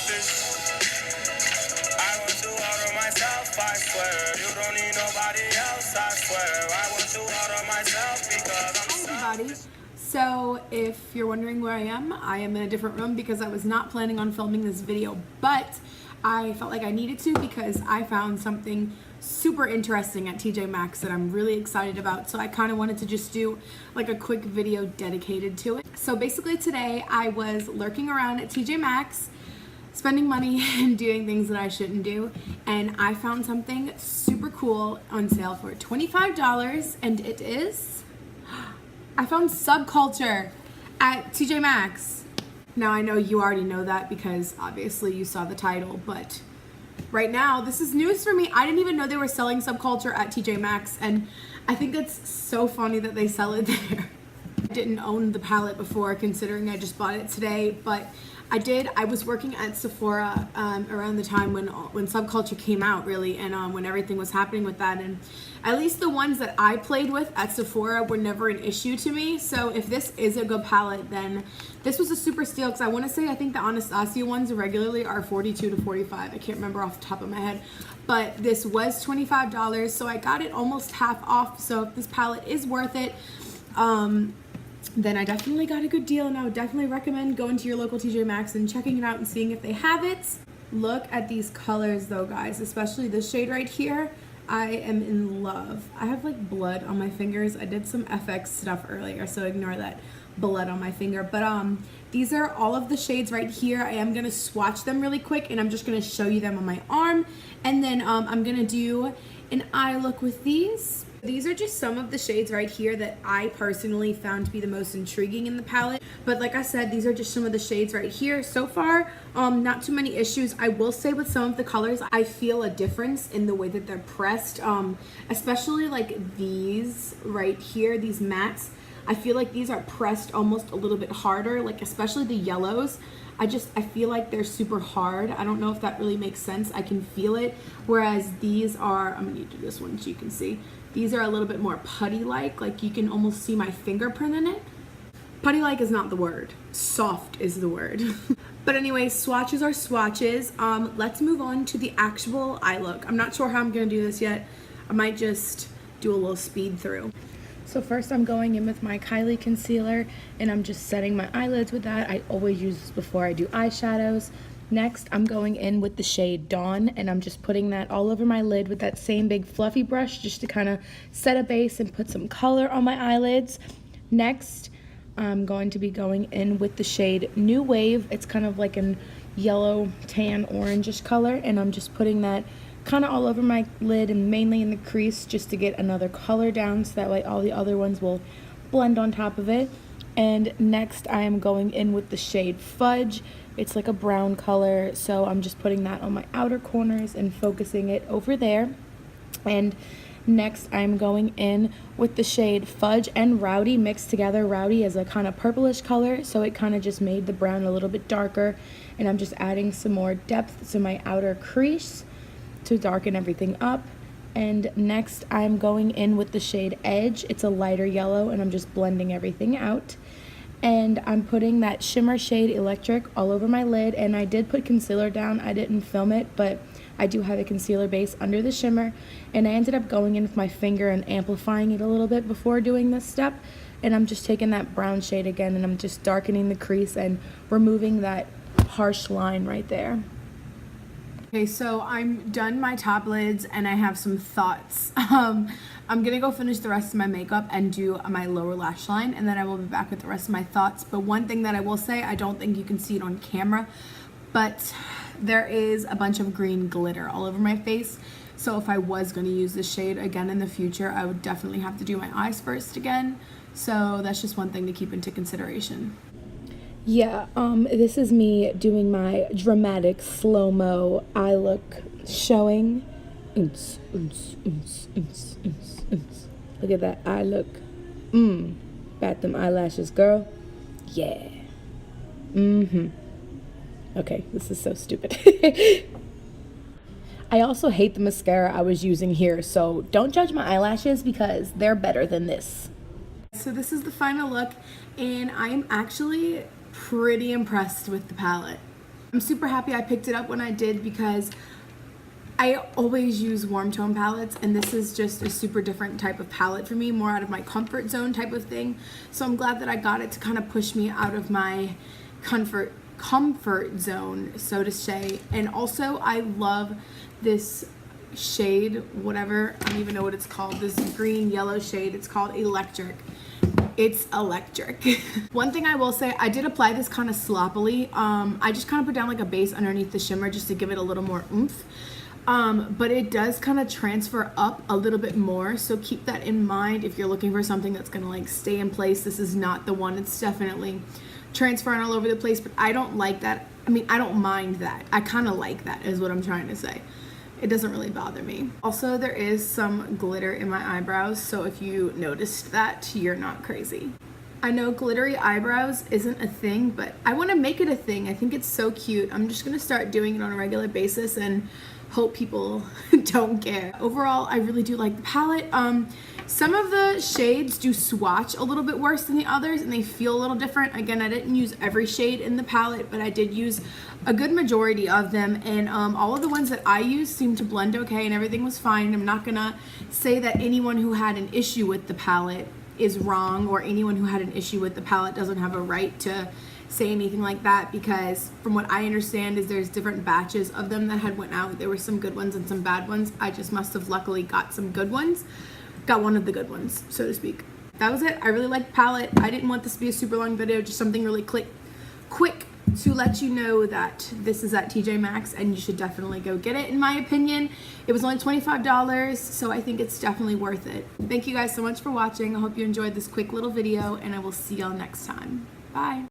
selfish. I want you all of myself, I swear. You don't need nobody else, I swear. I want you all of myself because I'm Hi everybody. So if you're wondering where I am in a different room because I was not planning on filming this video, but I felt like I needed to because I found something super interesting at TJ Maxx that I'm really excited about. So I kind of wanted to just do like a quick video dedicated to it. So basically today I was lurking around at TJ Maxx, spending money and doing things that I shouldn't do, and I found something super cool on sale for $25, and it is, I found Subculture at TJ Maxx. Now I know you already know that because obviously you saw the title, but right now this is news for me. I didn't even know they were selling Subculture at TJ Maxx, and I think it's so funny that they sell it there. I didn't own the palette before, considering I just bought it today, but I did. I was working at Sephora around the time when Subculture came out, really, and when everything was happening with that, and at least the ones that I played with at Sephora were never an issue to me. So if this is a good palette, then this was a super steal, because I think the Anastasia ones regularly are $42 to $45. I can't remember off the top of my head, but this was $25, so I got it almost half off. So if this palette is worth it, then I definitely got a good deal, and I would definitely recommend going to your local TJ Maxx and checking it out and seeing if they have it. Look at these colors though, guys, especially this shade right here. I am in love. I have like blood on my fingers. I did some FX stuff earlier, so ignore that blood on my finger. But these are all of the shades right here. I am gonna swatch them really quick, and I'm just gonna show you them on my arm, and then I'm gonna do an eye look with these. These are just some of the shades right here that I personally found to be the most intriguing in the palette. But like I said, these are just some of the shades right here. So far, not too many issues. I will say with some of the colors, I feel a difference in the way that they're pressed, especially like these right here, these mattes. I feel like these are pressed almost a little bit harder, like especially the yellows. I feel like they're super hard. I don't know if that really makes sense. I can feel it. Whereas these are, I'm gonna need to do this one so you can see. These are a little bit more putty-like you can almost see my fingerprint in it. Putty-like is not the word. Soft is the word. But anyway, swatches are swatches. Let's move on to the actual eye look. I'm not sure how I'm gonna do this yet. I might just do a little speed through. So first I'm going in with my Kylie concealer, and I'm just setting my eyelids with that. I always use this before I do eyeshadows. Next, I'm going in with the shade Dawn, and I'm just putting that all over my lid with that same big fluffy brush just to kind of set a base and put some color on my eyelids. Next, I'm going to be going in with the shade New Wave. It's kind of like an yellow, tan, orangish color, and I'm just putting that kind of all over my lid and mainly in the crease just to get another color down, so that way all the other ones will blend on top of it. And next I am going in with the shade Fudge. It's like a brown color, so I'm just putting that on my outer corners and focusing it over there. And next I'm going in with the shade Fudge and Rowdy mixed together. Rowdy is a kind of purplish color, so it kind of just made the brown a little bit darker, and I'm just adding some more depth to my outer crease to darken everything up. And next I'm going in with the shade Edge. It's a lighter yellow, and I'm just blending everything out. And I'm putting that shimmer shade Electric all over my lid, and I did put concealer down. I didn't film it, but I do have a concealer base under the shimmer, and I ended up going in with my finger and amplifying it a little bit before doing this step. And I'm just taking that brown shade again, and I'm just darkening the crease and removing that harsh line right there. Okay, so I'm done my top lids, and I have some thoughts. I'm gonna go finish the rest of my makeup and do my lower lash line, and then I will be back with the rest of my thoughts. But one thing that I will say, I don't think you can see it on camera, but there is a bunch of green glitter all over my face. So if I was gonna use this shade again in the future, I would definitely have to do my eyes first again. So that's just one thing to keep into consideration. Yeah, this is me doing my dramatic slow-mo eye look showing. Look at that eye look. Got them eyelashes, girl. Yeah. Okay, this is so stupid. I also hate the mascara I was using here, so don't judge my eyelashes because they're better than this. So this is the final look, and I'm actually pretty impressed with the palette. I'm super happy I picked it up when I did because I always use warm tone palettes, and this is just a super different type of palette for me, more out of my comfort zone type of thing. So I'm glad that I got it to kind of push me out of my comfort zone, so to say. And also I love this shade, whatever, I don't even know what it's called, this green yellow shade. It's called Electric. It's electric. One thing I will say, I did apply this kind of sloppily. I just kind of put down like a base underneath the shimmer just to give it a little more oomph. But it does kind of transfer up a little bit more, so keep that in mind if you're looking for something that's gonna like stay in place. This is not the one. It's definitely transferring all over the place, but I don't like that. I mean, I don't mind that. I kind of like that is what I'm trying to say. It doesn't really bother me. Also, there is some glitter in my eyebrows, so if you noticed that, you're not crazy. I know glittery eyebrows isn't a thing, but I want to make it a thing. I think it's so cute. I'm just gonna start doing it on a regular basis and hope people don't care. Overall, I really do like the palette. Some of the shades do swatch a little bit worse than the others, and they feel a little different. Again, I didn't use every shade in the palette, but I did use a good majority of them, and all of the ones that I used seemed to blend okay and everything was fine. I'm not gonna say that anyone who had an issue with the palette is wrong, or anyone who had an issue with the palette doesn't have a right to say anything like that, because from what I understand is there's different batches of them that had went out. There were some good ones and some bad ones. I just must have luckily got some good ones. Got one of the good ones, so to speak. That was it. I really liked the palette. I didn't want this to be a super long video, just something really quick to let you know that this is at TJ Maxx and you should definitely go get it, in my opinion. It was only $25, so I think it's definitely worth it. Thank you guys so much for watching. I hope you enjoyed this quick little video, and I will see y'all next time. Bye.